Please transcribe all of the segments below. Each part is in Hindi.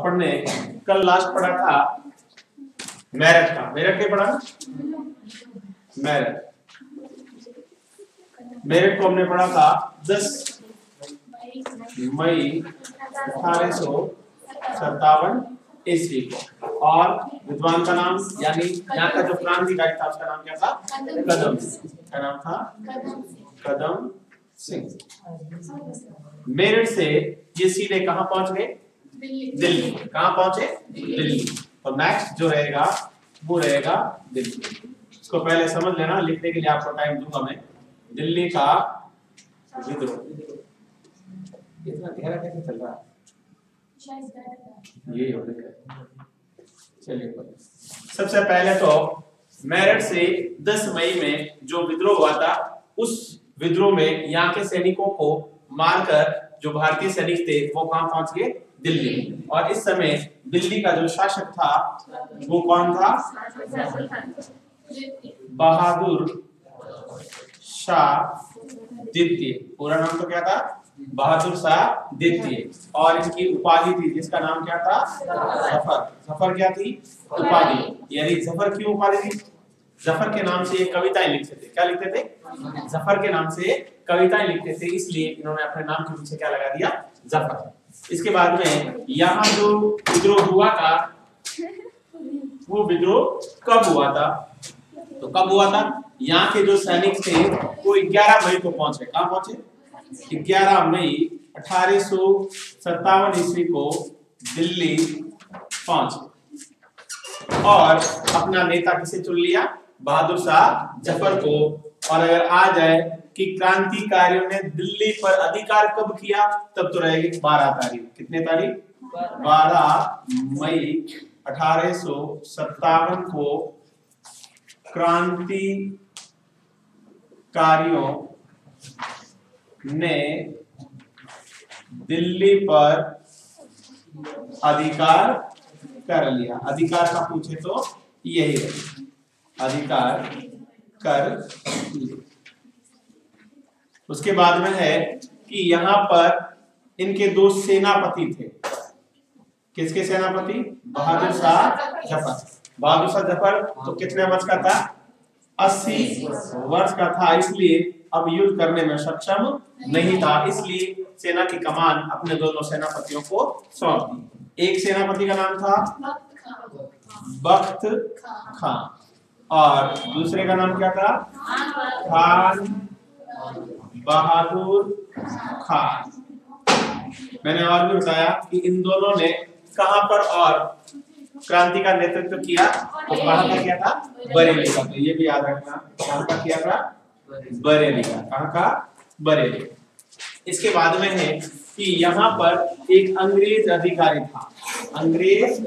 अपन ने कल लास्ट पढ़ा था मेरठ का। मेरठ क्या पढ़ा? मेरठ को हमने पढ़ा था 10 मई 1857 ईस्वी को। और विद्वान का नाम यानी यहाँ का जो क्रांतिकारी था उसका नाम क्या था? कदम सिंह। क्या नाम था? कदम सिंह। मेरठ से ये सीधे कहाँ पहुंच गए? दिल्ली। कहाँ पहुंचे? दिल्ली। तो नेक्स्ट जो रहेगा वो रहेगा दिल्ली। इसको पहले समझ लेना, लिखने के लिए आपको टाइम दूंगा मैं। दिल्ली का विद्रोह। इतना गहरा कैसे चल रहा है? ये हो रहा है। चलिए, सबसे पहले तो मेरठ से 10 मई में जो विद्रोह हुआ था, उस विद्रोह में यहाँ के सैनिकों को मारकर जो भारतीय सैनिक थे वो कहाँ पहुंच गए? दिल्ली। और इस समय दिल्ली का जो शासक था वो कौन था? बहादुर शाह द्वितीय। पूरा नाम तो क्या था? बहादुर शाह द्वितीय। और इनकी उपाधि थी जिसका नाम क्या था? जफर। जफर क्या थी? उपाधि। यानी जफर क्यों उपाधि थी? जफर के नाम से कविताएं लिखते थे। क्या लिखते थे? जफर के नाम से कविताएं लिखते थे, इसलिए इन्होंने अपने नाम के पीछे क्या लगा दिया? जफर। इसके बाद में यहाँ जो विद्रोह हुआ था वो विद्रोह कब हुआ था? तो कब हुआ था? यहाँ के जो सैनिक थे वो 11 मई को पहुंचे। कहाँ पहुंचे? 11 मई 1857 ईस्वी को दिल्ली पहुंचे और अपना नेता किसे चुन लिया? बहादुर शाह जफर को। और अगर आ जाए कि क्रांतिकारियों ने दिल्ली पर अधिकार कब किया, तब तो रहेगी 12 तारीख। कितने तारीख? 12 मई 1857 को क्रांतिकारियों ने दिल्ली पर अधिकार कर लिया। अधिकार का पूछे तो यही है, अधिकार कर लिया। उसके बाद में है कि यहाँ पर इनके 2 सेनापति थे। किसके सेनापति? बहादुर शाह जफर। बहादुर शाह जफर तो कितने वर्ष का था? 80 वर्ष का था, इसलिए अब युद्ध करने में सक्षम नहीं था, इसलिए सेना की कमान अपने दोनों सेनापतियों को सौंप दी। एक सेनापति का नाम था बख्त खान और दूसरे का नाम क्या था? खान बहादुर खान। मैंने और भी बताया कि इन दोनों ने कहां पर और क्रांति का नेतृत्व किया? तो कहां का किया था? बरेली का। तो ये भी याद रखना, कहां का किया था? बरेली का। कहां का? बरेली। इसके बाद में है कि यहाँ पर एक अंग्रेज अधिकारी था। अंग्रेज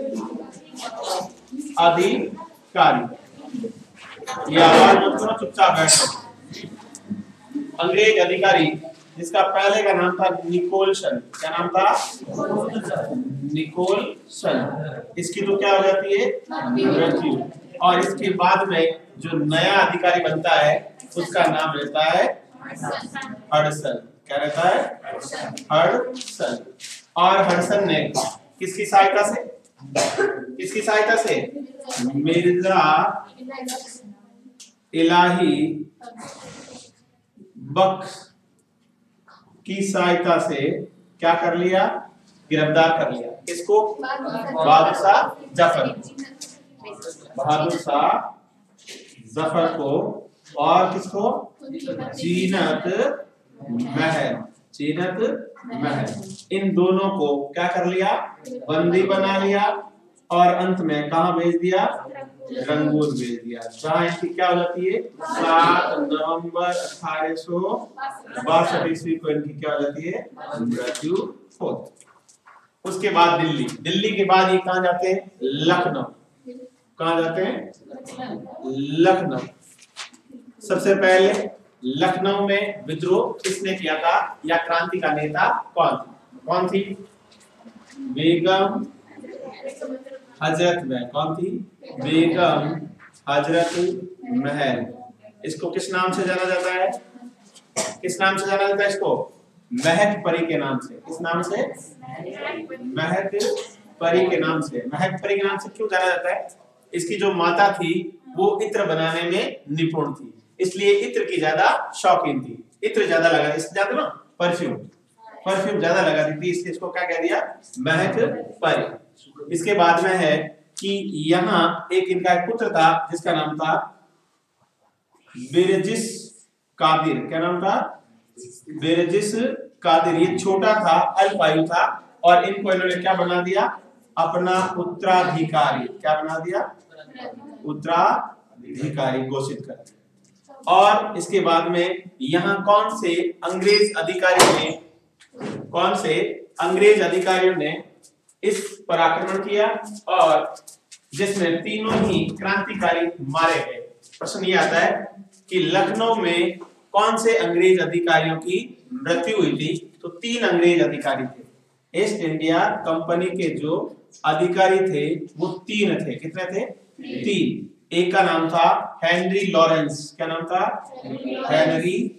अधिकारी, ये आवाज मत करो, चुपचाप बैठो। अंग्रेज अधिकारी जिसका पहले का नाम था निकोलसन। क्या नाम था? निकोलसन। इसकी तो क्या हो जाती है? मृत्यु। और इसके बाद में जो नया अधिकारी बनता है उसका नाम रहता है हडसन। क्या रहता है? हडसन। और हडसन ने किसकी सहायता से? किसकी सहायता से? मिर्जा इलाही बख्श की सहायता से क्या कर लिया? गिरफ्तार कर लिया। किसको? बहादुर शाह जफर। बहादुर शाह जफर को। और किसको? जीनत महल। जीनत महल। इन दोनों को क्या कर लिया? बंदी बना लिया और अंत में कहां भेज दिया? रंगून भेज दिया, जहां इसकी क्या हो जाती है? 7 नवंबर 1862 ईस्वी को इनकी क्या हो जाती है? मृत्यु होती। उसके बाद दिल्ली। दिल्ली के बाद ये कहां जाते हैं? लखनऊ। कहां जाते हैं? लखनऊ। सबसे पहले लखनऊ में विद्रोह किसने किया था या क्रांति का नेता कौन था? कौन थी? बेगम हजरत महल। कौन थी? बेगम हजरत महल। इसको किस नाम से जाना जाता है? किस नाम से जाना जाता है इसको? महक परी के नाम से। किस नाम से? महक परी के नाम से। महक परी के नाम से क्यों जाना जाता है? इसकी जो माता थी वो इत्र बनाने में निपुण थी, इसलिए इत्र की ज्यादा शौकीन थी, इत्र ज्यादा लगा, इससे ज्यादा ना परफ्यूम ज्यादा लगाती थी, इसलिए इसको क्या कह दिया? महक परी। इसके बाद में है कि यहाँ एक इनका एक पुत्र था जिसका नाम था बेरजिस कादिर। क्या नाम था? बेरजिस कादिर। ये छोटा था, अल्पायु था, और इनको इन्होंने क्या बना दिया? अपना उत्तराधिकारी। क्या बना दिया? उत्तराधिकारी घोषित कर दिया। और इसके बाद में यहाँ कौन से अंग्रेज अधिकारियों ने इस पर आक्रमण किया और जिसमें तीनों ही क्रांतिकारी मारे गए? प्रश्न ये आता है कि लखनऊ में कौन से अंग्रेज अधिकारियों की मृत्यु हुई थी? तो 3 अंग्रेज अधिकारी थे। ईस्ट इंडिया कंपनी के जो अधिकारी थे वो 3 थे। कितने थे? 3। एक का नाम था हेनरी लॉरेंस। क्या नाम था? Henry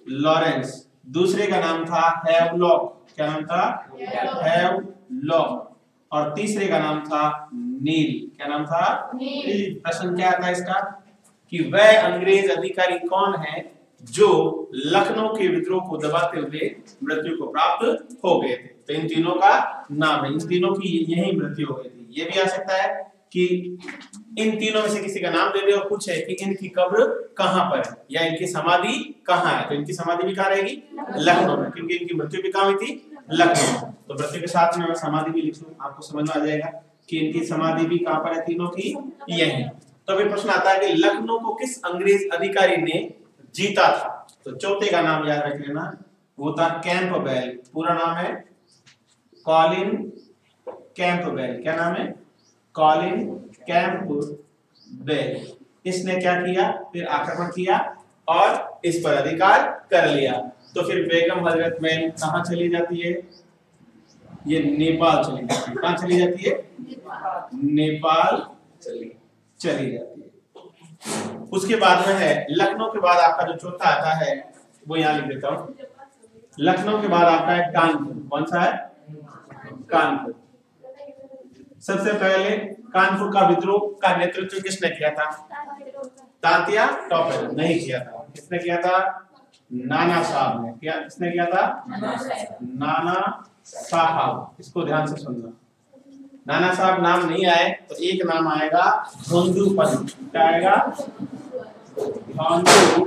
Lawrence. दूसरे का नाम था हैवलॉक। क्या नाम था? हैवलॉक। और तीसरे का नाम था नील। क्या नाम था? नील। प्रश्न क्या आता है इसका कि वह अंग्रेज अधिकारी कौन है जो लखनऊ के विद्रोह को दबाते हुए मृत्यु को प्राप्त हो गए थे? तो इन तीनों का नाम है, इन तीनों की यही मृत्यु हो गई थी। ये भी आ सकता है कि इन तीनों में से किसी का नाम दे दे और पूछे कि इनकी कब्र कहां पर है या इनकी समाधि कहां है। तो इनकी समाधि भी कहां रहेगी? लखनऊ में, क्योंकि इनकी मृत्यु भी कहां हुई थी? लखनऊ। तो मृत्यु के साथ में मैं समाधि भी लिख लूं, आपको समझ में आ जाएगा कि इनकी समाधि भी कहां पर है तीनों की? यही। तो अभी प्रश्न आता है कि लखनऊ को किस अंग्रेज अधिकारी ने जीता था? तो चौथे का नाम याद रख लेना, वो था कैंपबेल। पूरा नाम है कॉलिन कैंपबेल। क्या नाम है? Colin Campbell. इसने क्या किया? फिर आक्रमण किया और इस पर अधिकार कर लिया। तो फिर बेगम हजरत महल कहां चली जाती है? ये नेपाल चली जाती है। कहां चली जाती है? नेपाल चली जाती है। उसके बाद में है लखनऊ के बाद आपका जो चौथा आता है वो यहाँ लिख देता हूं। लखनऊ के बाद आपका है कानपुर। कौन सा है? कानपुर। सबसे पहले कानपुर का विद्रोह का नेतृत्व किसने किया था? तात्या टोपे ने नहीं किया था। किसने किया था? नाना साहब ने। क्या किसने किया था? नाना साहब। इसको ध्यान से सुनना, नाना साहब नाम नहीं आए तो एक नाम आएगा धोंदू पंत। क्या आएगा? धोंदू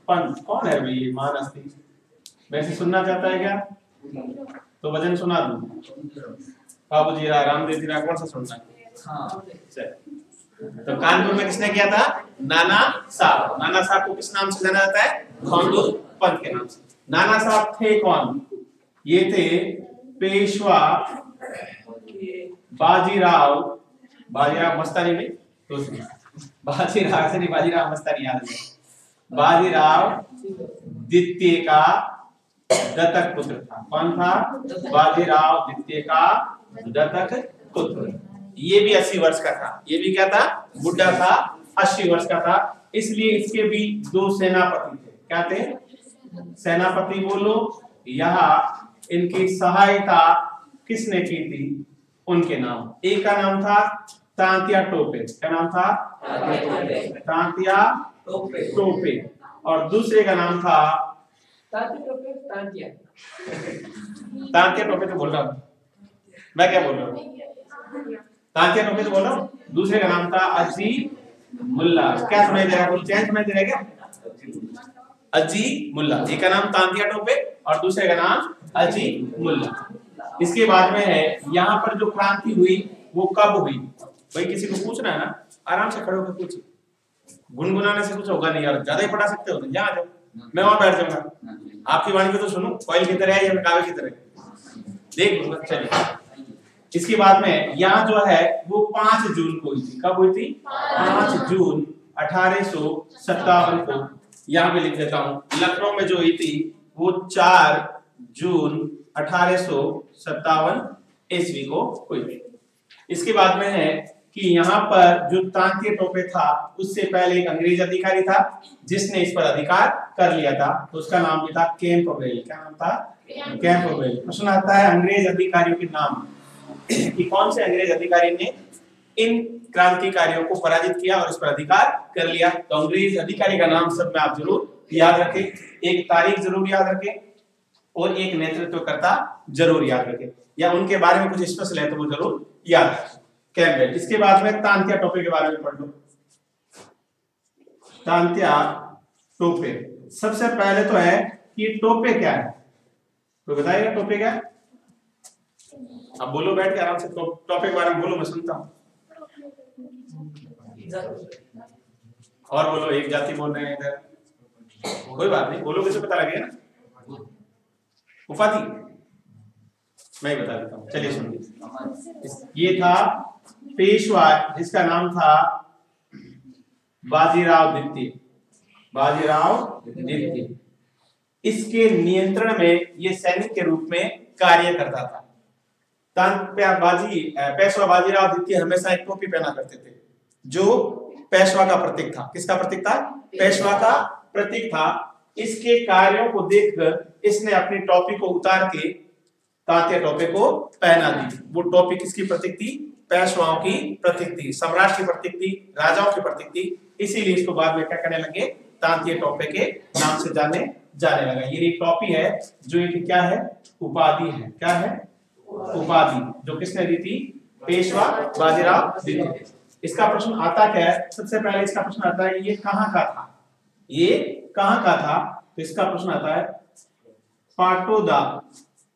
पंत। कौन है भाई ये महान हस्ती? वैसे सुनना चाहता है क्या? तो वजन सुना दूं। बाबूजी रामदेव जी कौन सा सुनना है? तो कानपुर में किसने किया था? नाना साहब। नाना साहब को किस नाम से जाना जाता है? धोंदू पंत के नाम से। नाना साहब थे कौन? ये थे पेशवा बाजीराव मस्तानी में। तो बाजीराव से नहीं, बाजीराव मस्तानी याद है। बाजीराव द्वितीय का दत्तक पुत्र था। कौन था? बाजीराव द्वितीय का दत्तक पुत्र। ये भी 80 वर्ष का था। ये भी क्या था? बुढ़ा था, 80 वर्ष का था। इसलिए इसके भी 2 सेनापति थे। क्या थे? सेनापति बोलो। यहाँ इनकी सहायता किसने की थी? उनके नाम। एक का नाम था तांतिया टोपे। क्या नाम था? तांतिया टोपे। और दूसरे का नाम था तांतिया टोपे। तो बोल रहा हूँ मैं, क्या बोल रहा हूँ? तांतिया टोपे तो बोल रहा हूँ। दूसरे का नाम था अजी मुल्ला। क्या समझ दे रहा है? चैन समझ दे रहा है क्या? अजी मुल्ला। एक का नाम तांतिया टोपे और दूसरे का नाम अजी मुल्ला। इसके बाद में है यहाँ पर जो क्रांति हुई वो कब हुई? भाई किसी को पूछना है ना, आराम से खड़े होकर पूछिए। गुनगुनाने से कुछ होगा नहीं यार, ज्यादा ही पढ़ा सकते हो तो यहाँ आ जाओ, मैं वहां बैठ जाऊंगा। आपकी वाणी को तो सुनो, फॉइल की तरह है या कागज की तरह देख लूंगा। चलिए, इसके बाद में यहाँ जो है वो 5 जून को हुई थी। कब हुई थी? 5 जून 1857 को। यहाँ पे लिख देता हूँ। लखनऊ में जो हुई थी वो 4 जून 1857 ईस्वी को हुई थी। इसके बाद में है कि यहाँ पर जो तांत्या टोपे था उससे पहले एक अंग्रेज अधिकारी था जिसने इस पर अधिकार कर लिया था, तो उसका नाम भी था कैंपबेल। क्या नाम था? कैंपबेल। प्रश्न आता है अंग्रेज अधिकारियों के नाम कि कौन से अंग्रेज अधिकारी ने इन क्रांतिकारियों को पराजित किया और इस पर अधिकार कर लिया। तो अंग्रेज अधिकारी का नाम सब में आप जरूर याद रखें, एक तारीख जरूर याद रखें और एक नेतृत्वकर्ता जरूर याद रखें, या उनके बारे में कुछ स्पेशल है तो वो जरूर याद रखें। कैंपबेल। इसके बाद में तांत्या टोपे के बारे में पढ़ लो। तांत्या टोपे, सबसे पहले तो है कि टोपे क्या है, तो बताइएगा टोपे क्या है? अब बोलो बैठ के आराम से, टोपे के बारे में बोलो, मैं सुनता हूँ। और बोलो, एक जाति बोल रहे हैं इधर, कोई बात नहीं, बोलोगे तो पता लगेगा ना। उपाधि मैं बता देता हूँ, चलिए सुनिए। ये था पेशवा जिसका नाम था बाजीराव द्वितीय। बाजीराव द्वितीय, इसके नियंत्रण में ये सैनिक के रूप में कार्य करता था। पेशवा बाजीराव द्वितीय हमेशा एक टोपी पहना करते थे जो पेशवा का प्रतीक था। किसका प्रतीक था? पेशवा का प्रतीक था। इसके कार्यों को देखकर इसने अपनी टोपी को उतार के तांत्या टोपे को पहना दी। वो टोपी किसकी प्रतीक थी? पेशवाओं की प्रतीक थी, सम्राट की प्रतीक थी, राजाओं की प्रतीक थी। इसीलिए इसको बाद में क्या करने लगे? तांत्या टोपे के नाम से जाने लगा। ये एक टोपी है जो एक क्या है? उपाधि है। क्या है? उपाधि, जो किसने दी थी? पेशवा बाजीराव द्वितीय। इसका प्रश्न आता क्या है? सबसे पहले इसका प्रश्न आता है ये कहाँ का था? ये कहाँ का था? तो इसका प्रश्न आता है पाटोदा।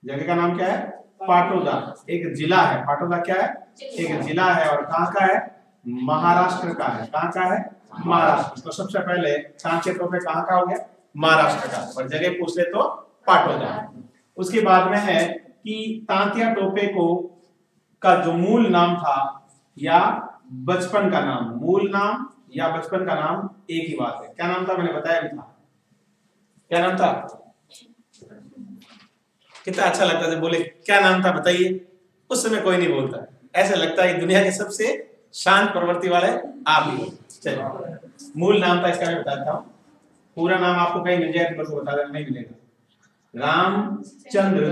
जगह का नाम क्या है? पाटोदा। एक जिला है। पाटोदा क्या है? एक जिला है। और कहाँ का है? महाराष्ट्र का है। कहाँ का है? महाराष्ट्र। तो सबसे पहले तांत्या टोपे कहाँ का हो गया? महाराष्ट्र का। और जगह पूछ ले तो पाटोदा। उसके बाद में है कि तांत्या टोपे को का जो मूल नाम था या बचपन का नाम, मूल नाम या बचपन का नाम एक ही बात है। क्या नाम था? मैंने बताया भी था। क्या नाम था? कितना अच्छा लगता है बोले क्या नाम था बताइए। उस समय कोई नहीं बोलता, ऐसा लगता है दुनिया के सबसे शांत प्रवृत्ति वाले आप ही। चलिए, मूल नाम था इसका मैं बताता हूँ। पूरा नाम आपको कहीं मिल जाए तो बस बता देना, नहीं मिलेगा। रामचंद्र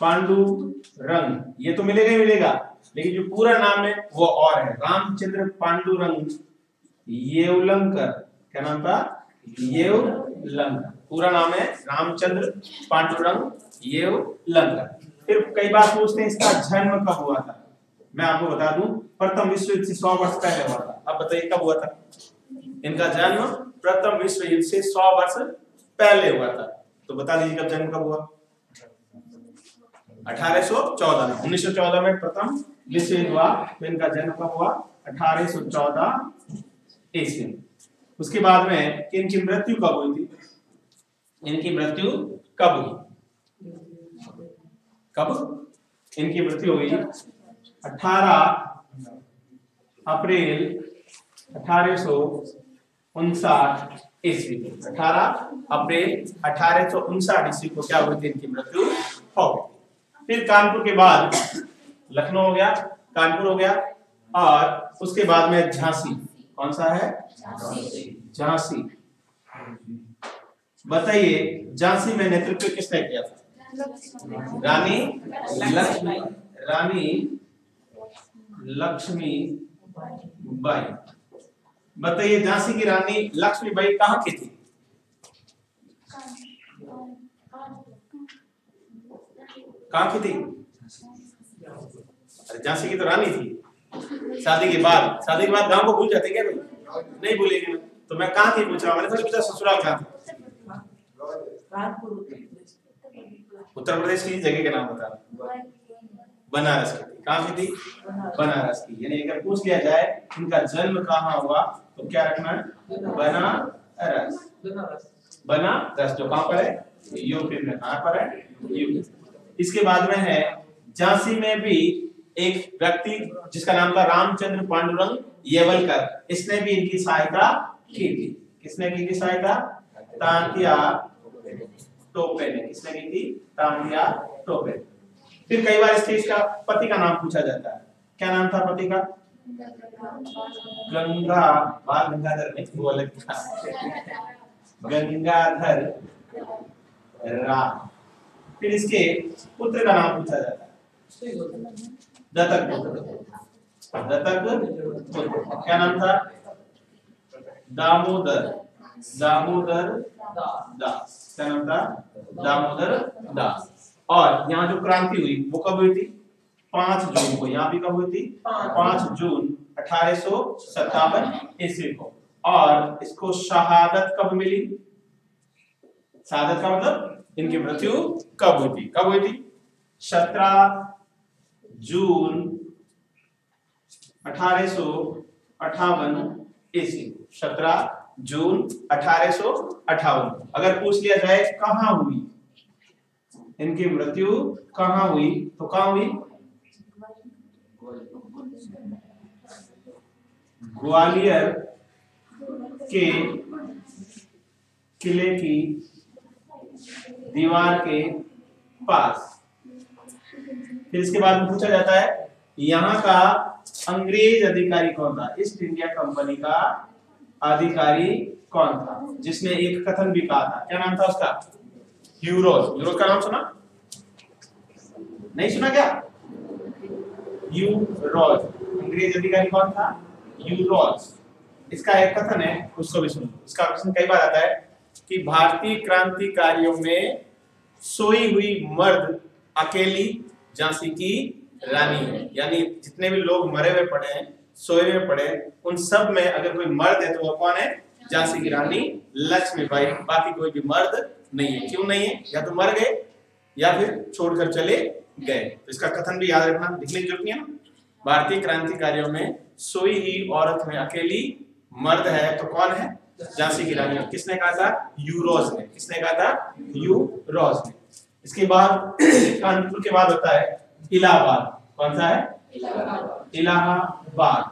पांडुरंग, ये तो मिलेगा ही मिलेगा, लेकिन जो पूरा नाम है वो और है। रामचंद्र पांडुरंग येवलंकर। क्या नाम था? येवलंकर। पूरा नाम है रामचंद्र पांडुरंग येवलंकर। फिर कई बार पूछते हैं इसका जन्म कब हुआ था। मैं आपको बता दूं, प्रथम विश्व युद्ध से 100 वर्ष पहले हुआ था। अब बताइए कब हुआ था? इनका जन्म प्रथम विश्व युद्ध से 100 वर्ष पहले हुआ था। तो बता दीजिए कब जन्म कब हुआ? 1814 में। 1914 में प्रथम विश्व युद्ध हुआ, तो इनका जन्म कब हुआ? 1814 ईस्वी में। उसके बाद में इनकी मृत्यु कब हुई थी? इनकी मृत्यु कब हुई? कब इनकी मृत्यु हुई? 18 अप्रैल 1859 ईस्वी को। 18 अप्रैल 1859 ईस्वी को क्या हुई थी? इनकी मृत्यु हो गई। फिर कानपुर के बाद लखनऊ हो गया, कानपुर हो गया, और उसके बाद में झांसी। कौन सा है? झांसी। बताइए झांसी में नेतृत्व किसने किया था? रानी लक्ष्मीबाई। बताइए झांसी की रानी लक्ष्मीबाई कहाँ की थी? कहाँ की थी? झांसी की तो रानी थी। शादी के बाद गांव को भूल जाते क्या भाई? नहीं भूलेंगे। तो मैं कहाँ की पूछ रहा हूँ? मैंने थोड़ी पूछा ससुराल कहाँ था। उत्तर प्रदेश की जगह का नाम बता। बनारस की थी। कहाँ की थी? बनारस की। यानी अगर पूछ लिया जाए इनका जन्म कहाँ हुआ तो क्या रखना है? बनारस। बनारस जो कहाँ पर है? यूपी में। कहाँ पर है? यूपी। इसके बाद में है झांसी में भी एक व्यक्ति जिसका नाम था रामचंद्र पांडुरंग येवलकर। इसने भी इनकी सहायता की थी। किसने की थी सहायता? तांत्या टोपे ने। किसने की थी? तांत्या टोपे। फिर कई बार इसका पति का नाम पूछा जाता है। क्या नाम था पति का? गंगा, बाल गंगाधर नहीं, वो अलग था। गंगाधर राव। फिर इसके पुत्र का नाम पूछा जाता है, दत्तक पुत्र। दत्तक पुत्र क्या नाम था? दामोदर। दामोदर दास। क्या नाम था? दामोदर दास। और यहाँ जो क्रांति हुई वो कब हुई थी? 5 जून को। यहाँ भी कब हुई थी? 5 जून 1857 ईस्वी को। और इसको शहादत कब मिली? शहादत का मतलब इनकी मृत्यु कब हुई थी? कब हुई थी? 17 जून 1858 ईस्वी। 17 जून 1858। अगर पूछ लिया जाए कहां हुई इनकी मृत्यु, कहां हुई, तो कहां हुई? ग्वालियर के किले की दीवार के पास। फिर इसके बाद में पूछा जाता है यहाँ का अंग्रेज अधिकारी कौन था? ईस्ट इंडिया कंपनी का अधिकारी कौन था जिसने एक कथन भी कहा था? क्या नाम था उसका? ह्यू रोज। ह्यू रोज का नाम सुना? नहीं सुना क्या? ह्यू रोज। अंग्रेज अधिकारी कौन था? ह्यू रोज। इसका एक कथन है, उसको भी सुनो। इसका प्रश्न कई बार आता है कि भारतीय क्रांतिकारियों में सोई हुई मर्द अकेली झांसी की रानी है। यानी जितने भी लोग मरे हुए पड़े हैं, सोए हुए पड़े हैं, उन सब में अगर कोई मर्द है तो वो कौन है? झांसी की रानी लक्ष्मीबाई। बाकी कोई भी मर्द नहीं है। क्यों नहीं है? या तो मर गए या फिर छोड़कर चले गए। तो इसका कथन भी याद रखना, लिखने की जरूरत नहीं है ना। भारतीय क्रांतिकारियों में सोई ही औरत में अकेली मर्द है तो कौन है? झांसी की रानी। किसने कहा था? ह्यू रोज ने। किसने कहा था? ह्यू रोज ने। इसके बाद कानपुर के बाद होता है इलाहाबाद। कौन सा है? इलाहाबाद।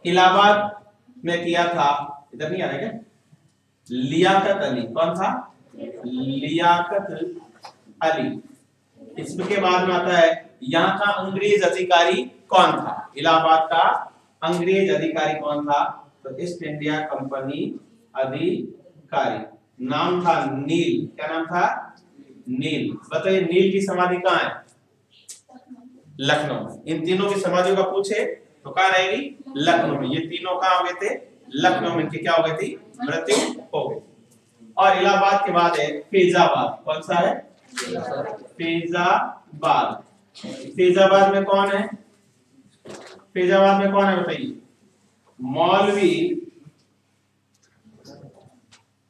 इलाहाबाद में किया था, इधर नहीं आ रहा क्या? लियाकत अली। कौन था? लियाकत अली। इसके बाद में आता है यहाँ का अंग्रेज अधिकारी कौन था? इलाहाबाद का अंग्रेज अधिकारी कौन था? तो ईस्ट इंडिया कंपनी अधिकारी। नाम था नील। क्या नाम था? नील। बताइए नील की समाधि कहाँ है? लखनऊ में। इन तीनों की समाधियों का पूछे तो कहाँ रहेगी? लखनऊ में। ये तीनों कहाँ हो गए थे? लखनऊ में। इनकी क्या हो गई थी? मृत्यु हो गई। और इलाहाबाद के बाद है फैजाबाद। कौन सा है? फैजाबाद। फैजाबाद में कौन है? फैजाबाद में कौन है बताइए? मौलवी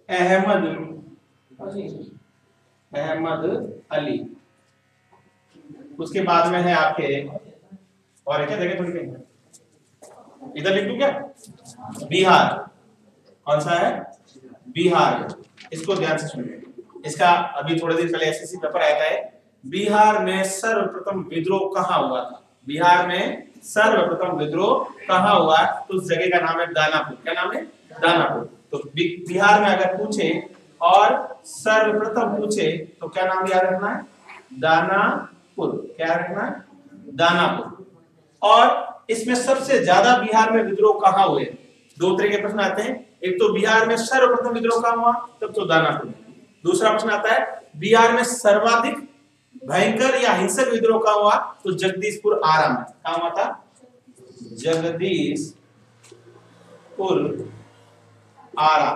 अहमद अली। उसके बाद में है आपके और क्या जगह थोड़ी कहीं इधर लिख दूं क्या? बिहार। कौन सा है? बिहार। इसको ध्यान से सुनिए। इसका अभी थोड़े दिन पहले एसएससी पेपर आया है। बिहार में सर्वप्रथम विद्रोह कहाँ हुआ था? बिहार में सर्वप्रथम विद्रोह कहाँ हुआ? तो उस जगह का नाम है दानापुर। क्या नाम है? दानापुर। तो बिहार में अगर पूछे और सर्वप्रथम पूछे तो क्या नाम याद रखना है? दानापुर। क्या रखना है? दानापुर। और इसमें सबसे ज्यादा बिहार में विद्रोह कहाँ हुए? 2 तरह के प्रश्न आते हैं। एक तो बिहार में सर्वप्रथम विद्रोह कहाँ हुआ? तब तो दानापुर। दूसरा प्रश्न आता है बिहार में सर्वाधिक भयंकर या हिंसक विद्रोह कहाँ हुआ? तो जगदीशपुर आरा में। कहाँ हुआ था? जगदीशपुर आरा।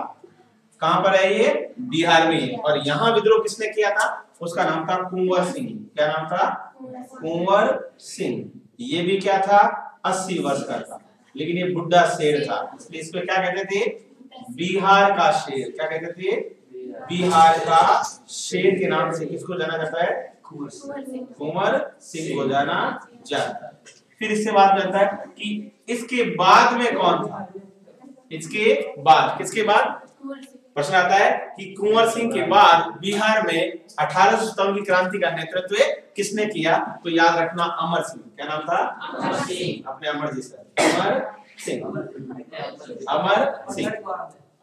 कहां पर है ये? बिहार में। और यहां विद्रोह किसने किया था? उसका नाम था कुंवर सिंह। क्या नाम था? कुंवर सिंह। ये भी क्या था? 80 वर्ष का था, लेकिन ये बुढ़ा शेर था, इसलिए इसको क्या कहते थे? बिहार का शेर। क्या कहते थे? बिहार का शेर के नाम से किसको जाना जाता है? कुंवर सिंह को जाना जाता है। फिर इससे बात करता है कि इसके बाद में कौन था? इसके बाद, किसके बाद? प्रश्न आता है कि कुंवर सिंह के बाद बिहार में 1857 की क्रांति का नेतृत्व किसने किया? तो याद रखना अमर सिंह। क्या नाम था? अमर सिंह। अपने अमर जी सर, अमर सिंह। अमर सिंह।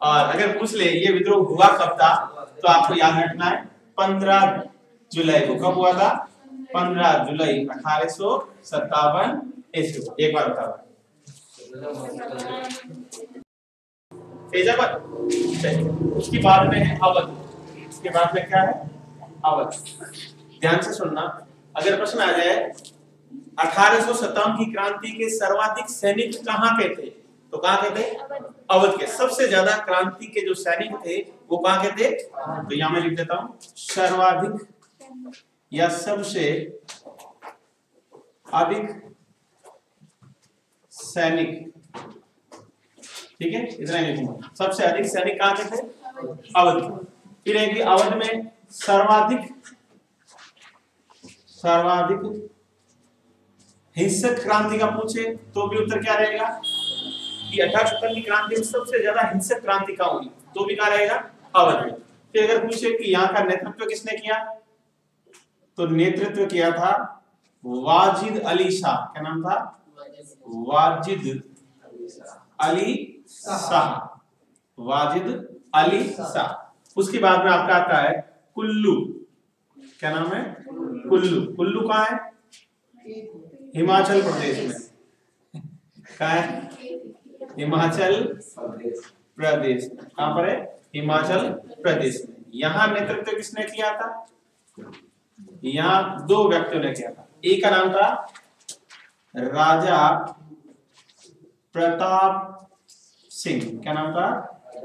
और अगर पूछ ले ये विद्रोह हुआ कब था, तो आपको याद रखना है 15 जुलाई को। कब हुआ था? 15 जुलाई 1857 ऐसे हुआ। एक बार बताओ फैजाबाद। उसके बाद में है अवध। उसके बाद में क्या है? अवध। ध्यान से सुनना, अगर प्रश्न आ जाए 1857 की क्रांति के सर्वाधिक सैनिक कहाँ के थे, तो कहाँ के थे? अवध के। सबसे ज्यादा क्रांति के जो सैनिक थे वो कहाँ के थे? तो यहां मैं लिख देता हूं, सर्वाधिक या सबसे अधिक सैनिक। ठीक है, इतना ही लिखूंगा। सबसे अधिक सैनिक कहाँ के थे? अवध। फिर है कि अवध में सर्वाधिक हिंसक क्रांति का पूछे तो भी उत्तर क्या रहेगा कि 1857 की क्रांति में सबसे ज्यादा हिंसक क्रांति कहाँ हुई, तो भी क्या रहेगा? अवध में। फिर अगर पूछे कि यहाँ का नेतृत्व किसने किया, तो नेतृत्व किया था वाजिद अली शाह। क्या नाम था? वाजिद अली शाह। वाजिद अली शाह। उसके बाद में आपका आता है कुल्लू। क्या नाम है? कुल्लू। कुल्लू कहाँ है? हिमाचल प्रदेश में। कहाँ है? हिमाचल प्रदेश। कहाँ पर है? हिमाचल प्रदेश में। यहाँ नेतृत्व किसने किया था? यहाँ दो व्यक्तियों ने किया था। एक का नाम था राजा प्रताप सिंह। क्या नाम था?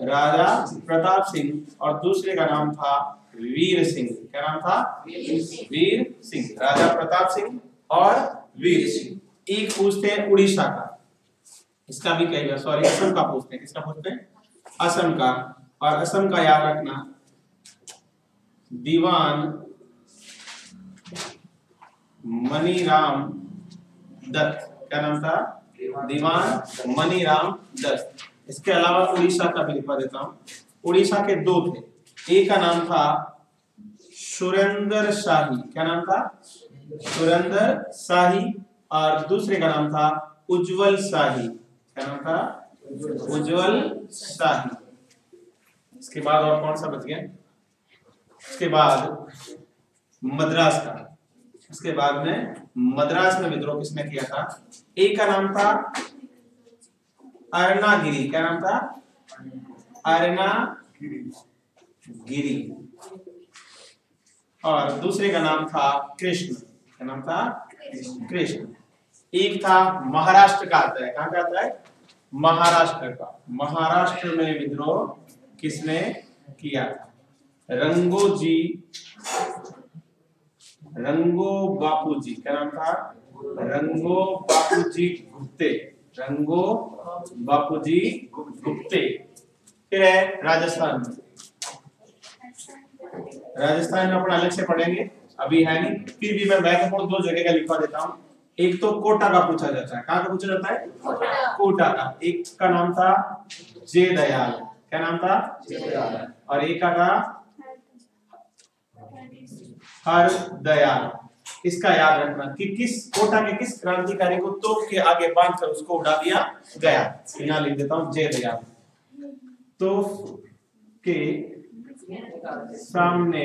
राजा प्रताप सिंह। और दूसरे का नाम था वीर सिंह। क्या नाम था? वीर सिंह। राजा प्रताप सिंह और वीर सिंह। एक पूछते हैं उड़ीसा का, इसका भी कई बार, सॉरी असम का पूछते हैं। किसका पूछते हैं? असम का। और असम का याद रखना, दीवान मनीराम दत्त। क्या नाम था? दीवान मनीराम दत्त। इसके अलावा उड़ीसा का भी लिखवा देता हूं। उड़ीसा के दो थे, एक का नाम था सुरेंद्र शाही। क्या नाम था? सुरेंद्र शाही। और दूसरे का नाम था उज्जवल शाही। क्या नाम था? उज्जवल शाही। इसके बाद और कौन सा बच गया? इसके बाद मद्रास का। इसके बाद में मद्रास में विद्रोह किसने किया था? एक का नाम था अरुणागिरी। क्या नाम था? अरुणागिरी। और दूसरे का नाम था कृष्ण। क्या नाम था? कृष्ण। एक था महाराष्ट्र का आता है। कहाँ का आता है? महाराष्ट्र का। महाराष्ट्र में विद्रोह किसने किया था? रंगो बापूजी। क्या नाम था? रंगो बापूजी गुप्ते। रंगो बापूजी गुप्ते। फिर है राजस्थान। राजस्थान में अपन अलग से पढ़ेंगे, अभी है नहीं। फिर भी मैं महत्वपूर्ण दो जगह का लिखवा देता हूँ। एक तो कोटा का पूछा जाता है। कहाँ का पूछा जाता है? कोटा का। एक का नाम था जय दयाल। क्या नाम था? जय दयाल। और एक का था हर दयाल। इसका याद रखना कि किस कोटा के किस क्रांतिकारी को तोप के आगे बांधकर उसको उड़ा दिया गया। यहाँ लिख देता हूँ जय दयाल। तोप के सामने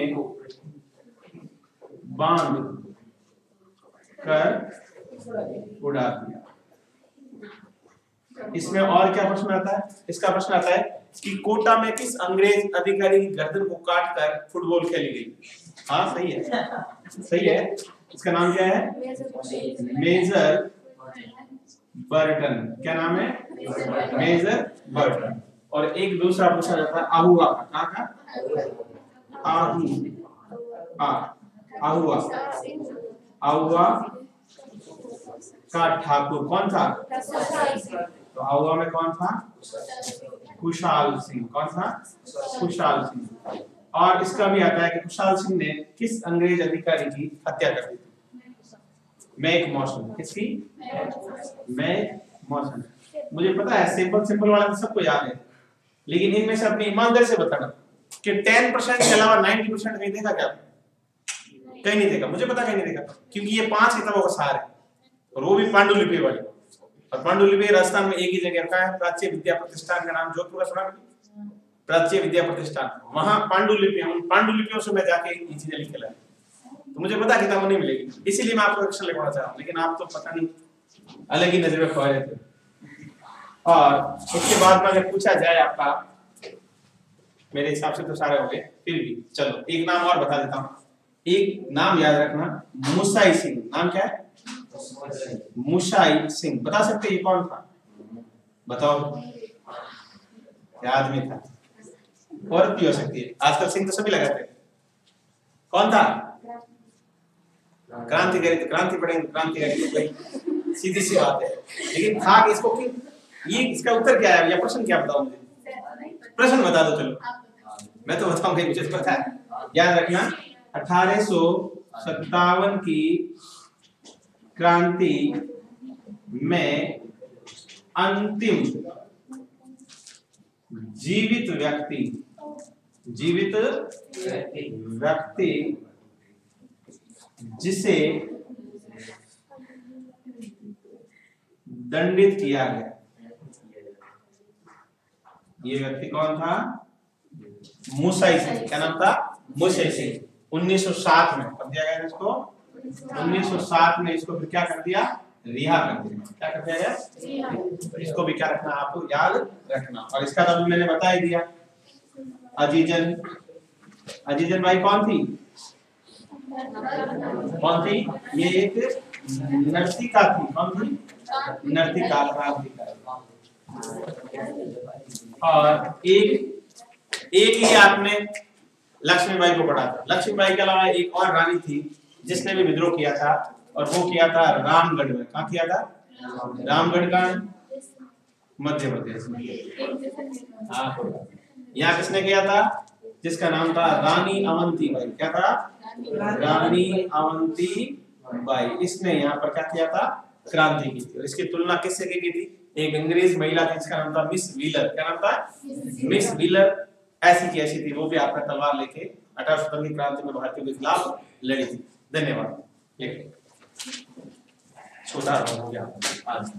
बांध कर उड़ा दिया। इसमें और क्या प्रश्न आता है? इसका प्रश्न आता है कि कोटा में किस अंग्रेज अधिकारी की गर्दन को काटकर फुटबॉल खेली गई? हाँ सही है, सही है। इसका नाम क्या है? Major Burton. क्या नाम है? Major Burton. और एक दूसरा पूछा जाता है आहुआ का। कहाँ का? आहुआ। आहुआ का ठाकुर कौन था? तो आहुआ में कौन था? खुशहाल सिंह। कौन था? खुशहाल सिंह। और इसका भी आता है कि खुशहाल सिंह ने किस अंग्रेज अधिकारी की हत्या कर दी थी? Mac Morrison. किसकी? Mac Morrison. मुझे पता है सिंपल वाला तो सबको याद है, लेकिन इनमें से अपनी ईमानदारी से बताना कि 10% के अलावा 90% कहीं देखा क्या? कहीं नहीं देखा। मुझे पता कहीं नहीं देखा, क्योंकि ये 5 किताबों का सार है और वो भी पांडुलिपि वाली। और पांडुलिपि राजस्थान में एक ही जगह रखा है, प्राच्य विद्या प्रतिष्ठान का नाम जोधपुर का सुना? प्राच्य विद्या प्रतिष्ठान, वहां पांडुलिपि है। उन पांडुलिपियों से मैं जाके ये चीजें लिख के लाया। तो मुझे पता किताबें नहीं मिलेगी, इसीलिए मैं आपको अक्षर लिखवाना चाह रहा हूँ। लेकिन आप तो पता नहीं अलग ही नजर में खोए थे। और उसके बाद में अगर पूछा जाए आपका, मेरे हिसाब से तो सारे हो गए, फिर भी चलो एक नाम और बता देता हूँ। एक नाम याद रखना, मुसाई सिंह। नाम क्या है? मुसाई सिंह। बता सकते ये कौन था? बताओ। क्या आदमी था? औरत भी हो सकती है, आजकल सिंह तो सभी लगाते हैं। कौन था? क्रांतिकारी। तो क्रांति पढ़ेंगे, क्रांतिकारी तो भाई सीधी सी बात है, लेकिन था कि इसको कि ये इसका उत्तर क्या है या प्रश्न क्या? बताओ मुझे, प्रश्न बता दो। चलो मैं तो बताऊंगा, मुझे तो पता है। याद रखना 1857 की क्रांति में अंतिम जीवित व्यक्ति जिसे दंडित किया गया, ये व्यक्ति कौन था? मुसाई सिंह। क्या नाम था? मुसाई सिंह। 1907 में कब दिया गया इसको? 1907 में इसको फिर क्या कर दिया? रिहा कर दिया। क्या कर दिया गया? इसको भी क्या रखना, आपको याद रखना। और इसका तो मैंने बता ही दिया। अजीजन भाई कौन थी? कौन थी? ये एक नर्तिका थी। कौन थी? नर्तिका, क्रांतिकारी। और एक ही आपने लक्ष्मीबाई को पढ़ा था। लक्ष्मीबाई के अलावा एक और रानी थी जिसने भी विद्रोह किया था, और वो किया था रामगढ़ में। कहाँ किया था? रामगढ़ का मध्य प्रदेश में। यहाँ किसने किया था? जिसका नाम था रानी अवंती बाई। क्या था? रानी अवंती बाई। इसने यहाँ पर क्या किया था? क्रांति की थी। और इसकी तुलना किससे की थी? एक अंग्रेज महिला थी जिसका नाम था मिस व्हीलर। क्या नाम था? Miss wheeler. ऐसी की ऐसी थी, वो भी आपने तलवार लेके 1857 की क्रांति में भारतीयों के खिलाफ लड़ी थी। धन्यवाद। छोटा हो गया आज।